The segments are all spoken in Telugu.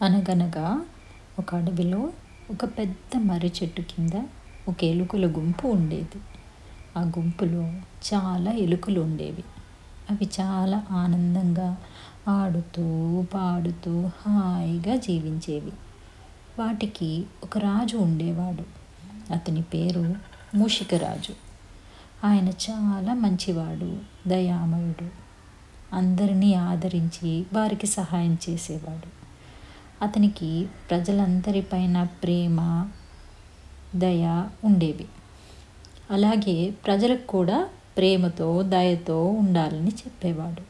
అనగనగా ఒక అడవిలో ఒక పెద్ద మర్రి చెట్టు కింద ఒక ఎలుకల గుంపు ఉండేది. ఆ గుంపులో చాలా ఎలుకలు ఉండేవి. అవి చాలా ఆనందంగా ఆడుతూ పాడుతూ హాయిగా జీవించేవి. వాటికి ఒక రాజు ఉండేవాడు. అతని పేరు మూషికరాజు. ఆయన చాలా మంచివాడు, దయామయుడు. అందరినీ ఆదరించి వారికి సహాయం చేసేవాడు. అతనికి ప్రజలందరిపైన ప్రేమ, దయ ఉండేవి. అలాగే ప్రజలకు కూడా ప్రేమతో దయతో ఉండాలని చెప్పేవాడు.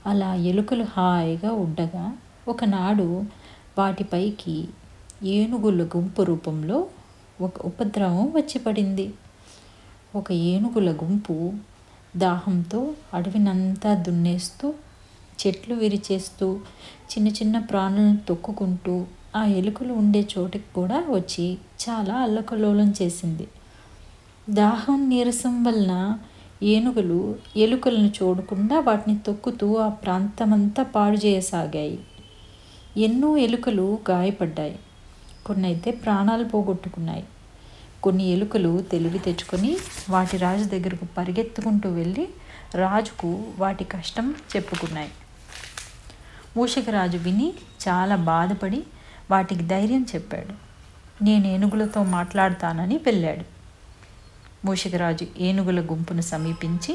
అలా ఎలుకలు హాయిగా ఉండగా ఒకనాడు వాటిపైకి ఏనుగుల గుంపు రూపంలో ఒక ఉపద్రవం వచ్చి పడింది. ఒక ఏనుగుల గుంపు దాహంతో అడవినంతా దున్నేస్తూ, చెట్లు విరిచేస్తూ, చిన్న చిన్న ప్రాణులను తొక్కుకుంటూ ఆ ఎలుకలు ఉండే చోటికి కూడా వచ్చి చాలా అల్లకల్లోలం చేసింది. దాహం నీరసం వలన ఏనుగులు ఎలుకలను చూడకుండా వాటిని తొక్కుతూ ఆ ప్రాంతమంతా పాడు చేయసాగాయి. ఎన్నో ఎలుకలు గాయపడ్డాయి. కొన్ని అయితే ప్రాణాలు పోగొట్టుకున్నాయి. కొన్ని ఎలుకలు తెలివి తెచ్చుకొని వాటి రాజు దగ్గరకు పరిగెత్తుకుంటూ వెళ్ళి రాజుకు వాటి కష్టం చెప్పుకున్నాయి. మూషికరాజు విని చాలా బాధపడి వాటికి ధైర్యం చెప్పాడు. నేను ఏనుగులతో మాట్లాడతానని వెళ్ళాడు. మూషికరాజు ఏనుగుల గుంపును సమీపించి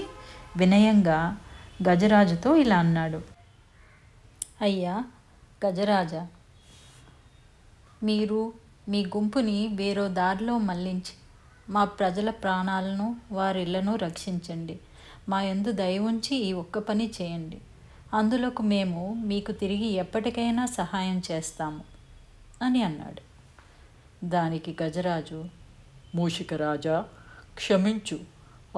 వినయంగా గజరాజుతో ఇలా అన్నాడు. అయ్యా గజరాజా, మీరు మీ గుంపుని వేరో దారిలో మళ్లించి మా ప్రజల ప్రాణాలను వారిళ్లను రక్షించండి. మా యందు దయ ఉంచి ఈ ఒక్క పని చేయండి. అందులోకి మేము మీకు తిరిగి ఎప్పటికైనా సహాయం చేస్తాము అని అన్నాడు. దానికి గజరాజు, మూషికరాజా, క్షమించు.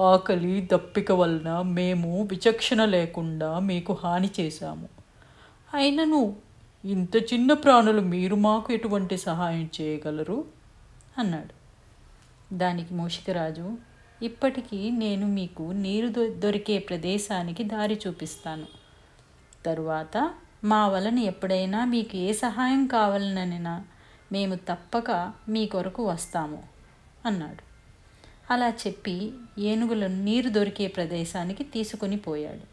ఆకలి దప్పిక వలన మేము విచక్షణ లేకుండా మీకు హాని చేశాము. అయినను ఇంత చిన్న ప్రాణులు మీరు మాకు ఎటువంటి సహాయం చేయగలరు అన్నాడు. దానికి మూషికరాజు, ఇప్పటికీ నేను మీకు నీరు దొరికే ప్రదేశానికి దారి చూపిస్తాను. తరువాత మా వలన ఎప్పుడైనా మీకు ఏ సహాయం కావాలనైనా మేము తప్పక మీ కొరకు వస్తాము అన్నాడు. అలా చెప్పి ఏనుగులను నీరు దొరికే ప్రదేశానికి తీసుకొని పోయాడు.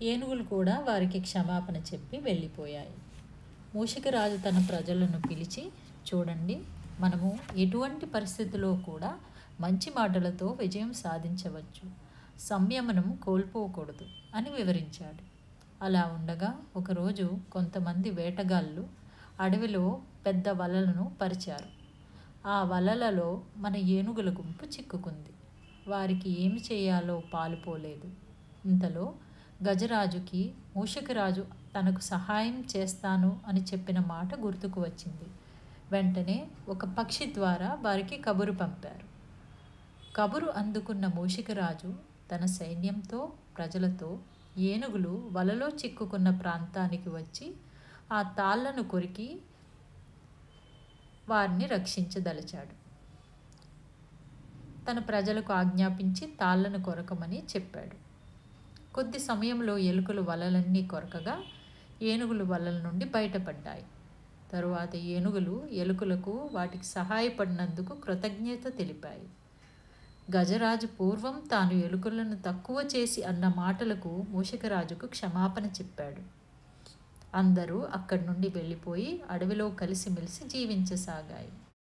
ఏనుగులు కూడా వారికి క్షమాపణ చెప్పి వెళ్ళిపోయాయి. మూషికరాజు తన ప్రజలను పిలిచి, చూడండి, మనము ఎటువంటి పరిస్థితుల్లో కూడా మంచి మాటలతో విజయం సాధించవచ్చు. సంయమనం కోల్పోకూడదు అని వివరించాడు. అలా ఉండగా ఒకరోజు కొంతమంది వేటగాళ్ళు అడవిలో పెద్ద వలలను పరిచారు. ఆ వలలలో మన ఏనుగుల గుంపు చిక్కుకుంది. వారికి ఏమి చేయాలో పాలుపోలేదు. ఇంతలో గజరాజుకి మూషికరాజు తనకు సహాయం చేస్తాను అని చెప్పిన మాట గుర్తుకు వచ్చింది. వెంటనే ఒక పక్షి ద్వారా వారికి కబురు పంపారు. కబురు అందుకున్న మూషికరాజు తన సైన్యంతో ప్రజలతో ఏనుగులు వలలో చిక్కుకున్న ప్రాంతానికి వచ్చి ఆ తాళ్లను కొరికి వారిని రక్షించదలిచాడు. తన ప్రజలకు ఆజ్ఞాపించి తాళ్లను కొరకమని చెప్పాడు. కొద్ది సమయంలో ఎలుకలు వలలన్నీ కొరకగా ఏనుగులు వలల నుండి బయటపడ్డాయి. తరువాత ఏనుగులు ఎలుకలకు వాటికి సహాయపడినందుకు కృతజ్ఞత తెలిపాయి. గజరాజు పూర్వం తాను ఎలుకలను తక్కువ చేసి అన్న మాటలకు మూషికరాజుకు క్షమాపణ చెప్పాడు. అందరూ అక్కడి నుండి వెళ్ళిపోయి అడవిలో కలిసిమెలిసి జీవించసాగాయి.